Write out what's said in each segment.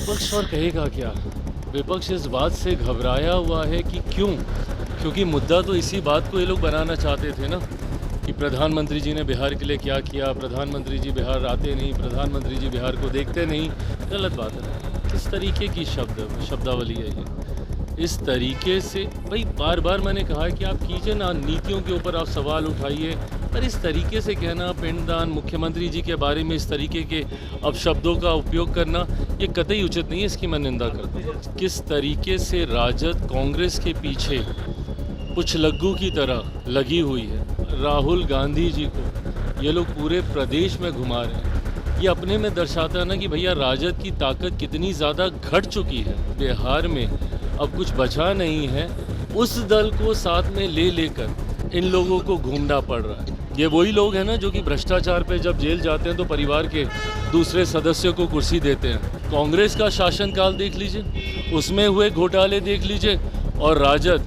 विपक्ष और कहेगा क्या। विपक्ष इस बात से घबराया हुआ है कि क्यों, क्योंकि मुद्दा तो इसी बात को ये लोग बनाना चाहते थे ना, कि प्रधानमंत्री जी ने बिहार के लिए क्या किया, प्रधानमंत्री जी बिहार आते नहीं, प्रधानमंत्री जी बिहार को देखते नहीं। गलत बात है। किस तरीके की शब्दावली है ये। इस तरीके से भाई बार बार मैंने कहा है कि आप कीजिए ना, नीतियों के ऊपर आप सवाल उठाइए, पर इस तरीके से कहना, पिंडदान, मुख्यमंत्री जी के बारे में इस तरीके के अपशब्दों का उपयोग करना, ये कतई उचित नहीं है। इसकी मैं निंदा करता हूँ। किस तरीके से राजद कांग्रेस के पीछे पुछलग्गू की तरह लगी हुई है। राहुल गांधी जी को ये लोग पूरे प्रदेश में घुमा रहे हैं। ये अपने में दर्शाता है ना कि भैया राजद की ताकत कितनी ज़्यादा घट चुकी है। बिहार में अब कुछ बचा नहीं है। उस दल को साथ में ले लेकर इन लोगों को घूमना पड़ रहा है। ये वही लोग हैं ना जो कि भ्रष्टाचार पे जब जेल जाते हैं तो परिवार के दूसरे सदस्यों को कुर्सी देते हैं। कांग्रेस का शासनकाल देख लीजिए, उसमें हुए घोटाले देख लीजिए, और राजद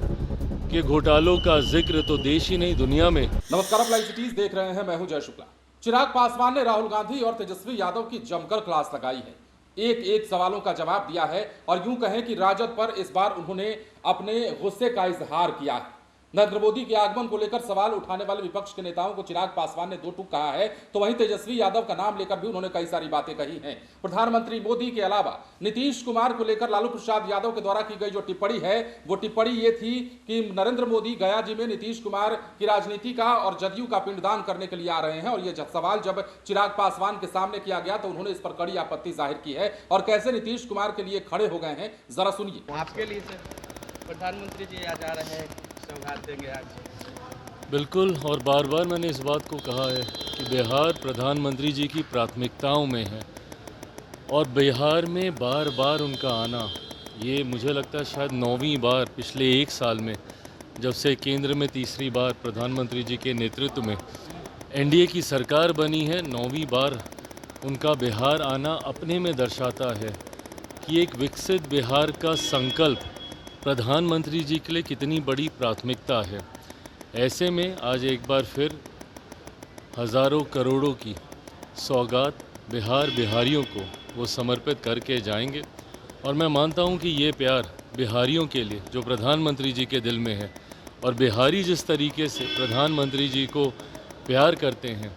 के घोटालों का जिक्र तो देश ही नहीं दुनिया में। नमस्कार, आप लाइव सिटीज देख रहे हैं। मैं हूं जय शुक्ला। चिराग पासवान ने राहुल गांधी और तेजस्वी यादव की जमकर क्लास लगाई है। एक एक सवालों का जवाब दिया है और यूं कहें कि राजद पर इस बार उन्होंने अपने गुस्से का इजहार किया है। नरेंद्र मोदी के आगमन को लेकर सवाल उठाने वाले विपक्ष के नेताओं को चिराग पासवान ने दो टूक कहा है, तो वहीं तेजस्वी यादव का नाम लेकर भी उन्होंने कई सारी बातें कही हैं। प्रधानमंत्री मोदी के अलावा नीतीश कुमार को लेकर लालू प्रसाद यादव के द्वारा की गई जो टिप्पणी है, वो टिप्पणी ये थी कि नरेंद्र मोदी गया जी में नीतीश कुमार की राजनीति का और जदयू का पिंडदान करने के लिए आ रहे हैं। और ये सवाल जब चिराग पासवान के सामने किया गया तो उन्होंने इस पर कड़ी आपत्ति जाहिर की है और कैसे नीतीश कुमार के लिए खड़े हो गए हैं, जरा सुनिए। आपके लिए प्रधानमंत्री जी आज आ रहे हैं, सौगात देंगे आज। बिल्कुल, और बार बार मैंने इस बात को कहा है कि बिहार प्रधानमंत्री जी की प्राथमिकताओं में है, और बिहार में बार बार उनका आना, ये मुझे लगता है शायद 9वीं बार पिछले 1 साल में, जब से केंद्र में तीसरी बार प्रधानमंत्री जी के नेतृत्व में एनडीए की सरकार बनी है, 9वीं बार उनका बिहार आना अपने में दर्शाता है कि एक विकसित बिहार का संकल्प प्रधानमंत्री जी के लिए कितनी बड़ी प्राथमिकता है। ऐसे में आज एक बार फिर हज़ारों करोड़ों की सौगात बिहारियों को वो समर्पित करके जाएंगे। और मैं मानता हूँ कि ये प्यार बिहारियों के लिए जो प्रधानमंत्री जी के दिल में है, और बिहारी जिस तरीके से प्रधानमंत्री जी को प्यार करते हैं,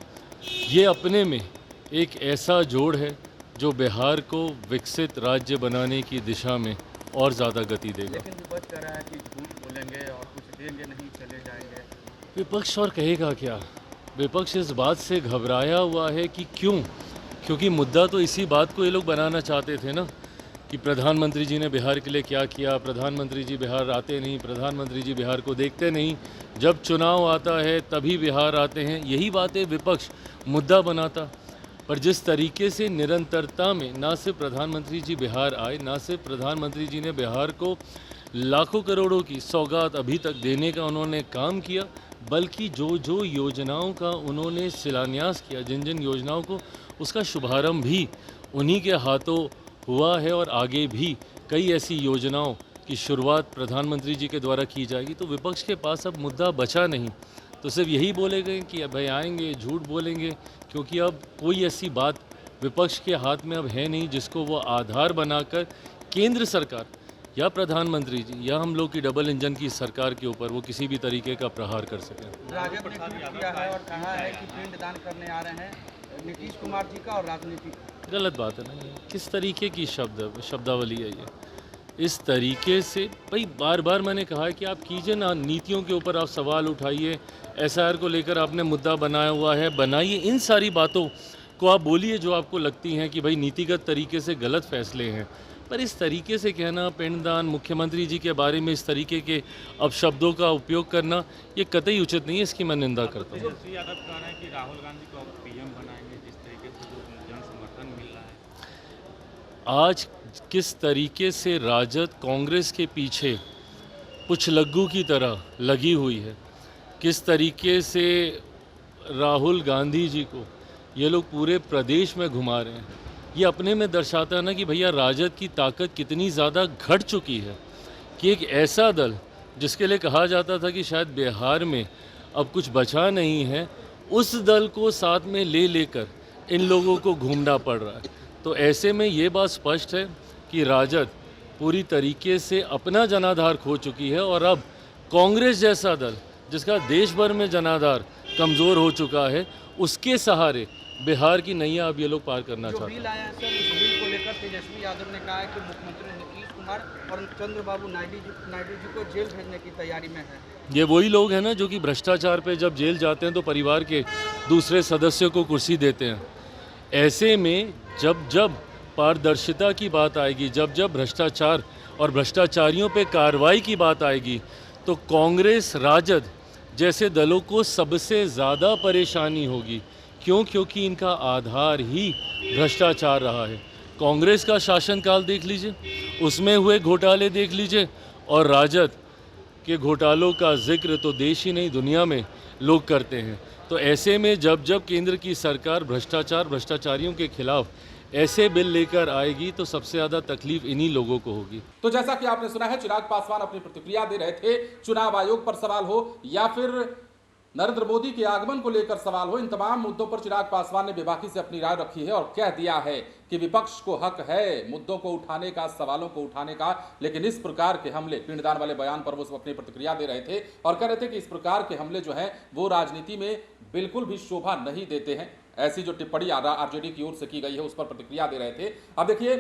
ये अपने में एक ऐसा जोड़ है जो बिहार को विकसित राज्य बनाने की दिशा में और ज़्यादा गति देगा। लेकिन विपक्ष कह रहा है कि झूठ बोलेंगे और कुछ देंगे नहीं, चले जाएंगे। विपक्ष और कहेगा क्या। विपक्ष इस बात से घबराया हुआ है कि क्यों, क्योंकि मुद्दा तो इसी बात को ये लोग बनाना चाहते थे ना, कि प्रधानमंत्री जी ने बिहार के लिए क्या किया, प्रधानमंत्री जी बिहार आते नहीं, प्रधानमंत्री जी बिहार को देखते नहीं, जब चुनाव आता है तभी बिहार आते हैं। यही बातें विपक्ष मुद्दा बनाता। पर जिस तरीके से निरंतरता में ना सिर्फ प्रधानमंत्री जी बिहार आए, ना सिर्फ प्रधानमंत्री जी ने बिहार को लाखों करोड़ों की सौगात अभी तक देने का उन्होंने काम किया, बल्कि जो जो योजनाओं का उन्होंने शिलान्यास किया, जिन जिन योजनाओं को, उसका शुभारंभ भी उन्हीं के हाथों हुआ है, और आगे भी कई ऐसी योजनाओं की शुरुआत प्रधानमंत्री जी के द्वारा की जाएगी। तो विपक्ष के पास अब मुद्दा बचा नहीं, तो सिर्फ यही बोले गए कि भाई आएंगे, झूठ बोलेंगे, क्योंकि अब कोई ऐसी बात विपक्ष के हाथ में अब है नहीं जिसको वो आधार बनाकर केंद्र सरकार या प्रधानमंत्री जी या हम लोग की डबल इंजन की सरकार के ऊपर वो किसी भी तरीके का प्रहार कर सकें। राजद ने ट्वीट किया है और कहा है कि पिंडदान करने आ रहे हैं नीतीश कुमार जी का और राजनीति का। गलत बात है ना। किस तरीके की शब्दावली है ये। इस तरीके से भाई बार बार मैंने कहा है कि आप कीजिए ना, नीतियों के ऊपर आप सवाल उठाइए, एसआईआर को लेकर आपने मुद्दा बनाया हुआ है, बनाइए, इन सारी बातों को आप बोलिए जो आपको लगती हैं कि भाई नीतिगत तरीके से गलत फैसले हैं। पर इस तरीके से कहना, पिंडदान, मुख्यमंत्री जी के बारे में इस तरीके के अपशब्दों का उपयोग करना, ये कतई उचित नहीं है। इसकी मैं निंदा करता हूँ। तेजस्वी यादव कह रहे हैं कि राहुल गांधी को पीएम बनाएंगे, जिस तरीके से जो जन समर्थन मिल रहा है। आज किस तरीके से राजद कांग्रेस के पीछे पुछलग्गू की तरह लगी हुई है, किस तरीके से राहुल गांधी जी को ये लोग पूरे प्रदेश में घुमा रहे हैं, ये अपने में दर्शाता है ना कि भैया राजद की ताकत कितनी ज़्यादा घट चुकी है, कि एक ऐसा दल जिसके लिए कहा जाता था कि शायद बिहार में अब कुछ बचा नहीं है, उस दल को साथ में ले लेकर इन लोगों को घूमना पड़ रहा है। तो ऐसे में ये बात स्पष्ट है कि राजद पूरी तरीके से अपना जनाधार खो चुकी है और अब कांग्रेस जैसा दल जिसका देश भर में जनाधार कमज़ोर हो चुका है, उसके सहारे बिहार की नैया अब ये लोग पार करना जो चाहते हैं। बिल आया है सर, उस बिल को लेकर तेजस्वी यादव ने कहा है कि मुख्यमंत्री नीतीश कुमार और चंद्रबाबू नायडू जी को जेल भेजने की तैयारी में है। ये वही लोग हैं ना जो कि भ्रष्टाचार पे जब जेल जाते हैं तो परिवार के दूसरे सदस्यों को कुर्सी देते हैं। ऐसे में जब जब पारदर्शिता की बात आएगी, जब जब भ्रष्टाचार और भ्रष्टाचारियों पे कार्रवाई की बात आएगी, तो कांग्रेस राजद जैसे दलों को सबसे ज़्यादा परेशानी होगी। क्यों? क्योंकि इनका आधार ही भ्रष्टाचार रहा है। कांग्रेस का शासनकाल देख लीजिए, उसमें हुए घोटाले देख लीजिए, और राजद के घोटालों का जिक्र तो देश ही नहीं दुनिया में लोग करते हैं। तो ऐसे में जब जब केंद्र की सरकार भ्रष्टाचारियों के खिलाफ ऐसे बिल लेकर आएगी तो सबसे ज़्यादा तकलीफ इन्हीं लोगों को होगी। तो जैसा कि आपने सुना है, चिराग पासवान अपनी प्रतिक्रिया दे रहे थे। चुनाव आयोग पर सवाल हो या फिर नरेंद्र मोदी के आगमन को लेकर सवाल हो, इन तमाम मुद्दों पर चिराग पासवान ने बेबाकी से अपनी राय रखी है और कह दिया है कि विपक्ष को हक है मुद्दों को उठाने का, सवालों को उठाने का, लेकिन इस प्रकार के हमले, पिंडदान वाले बयान पर वो अपनी प्रतिक्रिया दे रहे थे और कह रहे थे कि इस प्रकार के हमले जो हैं वो राजनीति में बिल्कुल भी शोभा नहीं देते हैं। ऐसी जो टिप्पणी आरजेडी की ओर से की गई है उस पर प्रतिक्रिया दे रहे थे। अब देखिए,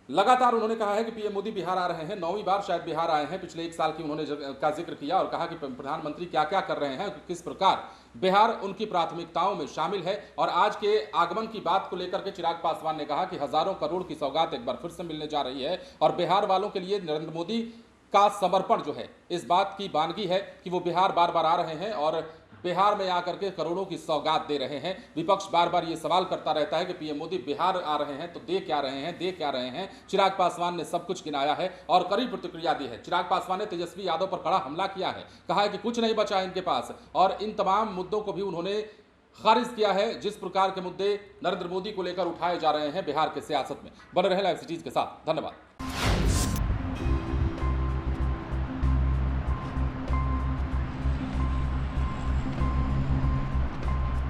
लगातार उन्होंने कहा है कि पीएम मोदी बिहार आ रहे हैं, 9वीं बार शायद बिहार आए हैं। पिछले 1 साल की उन्होंने का जिक्र किया और कहा कि प्रधानमंत्री क्या क्या कर रहे हैं, किस प्रकार बिहार उनकी प्राथमिकताओं में शामिल है। और आज के आगमन की बात को लेकर के चिराग पासवान ने कहा कि हजारों करोड़ की सौगात एक बार फिर से मिलने जा रही है और बिहार वालों के लिए नरेंद्र मोदी का समर्पण जो है, इस बात की बानगी है कि वो बिहार बार बार आ रहे हैं और बिहार में आकर के करोड़ों की सौगात दे रहे हैं। विपक्ष बार बार ये सवाल करता रहता है कि पीएम मोदी बिहार आ रहे हैं तो दे क्या रहे हैं। चिराग पासवान ने सब कुछ गिनाया है और कड़ी प्रतिक्रिया दी है। चिराग पासवान ने तेजस्वी यादव पर कड़ा हमला किया है, कहा है कि कुछ नहीं बचा है इनके पास, और इन तमाम मुद्दों को भी उन्होंने खारिज किया है जिस प्रकार के मुद्दे नरेंद्र मोदी को लेकर उठाए जा रहे हैं बिहार के सियासत में। बने रहे लाइव सिटीज के साथ। धन्यवाद।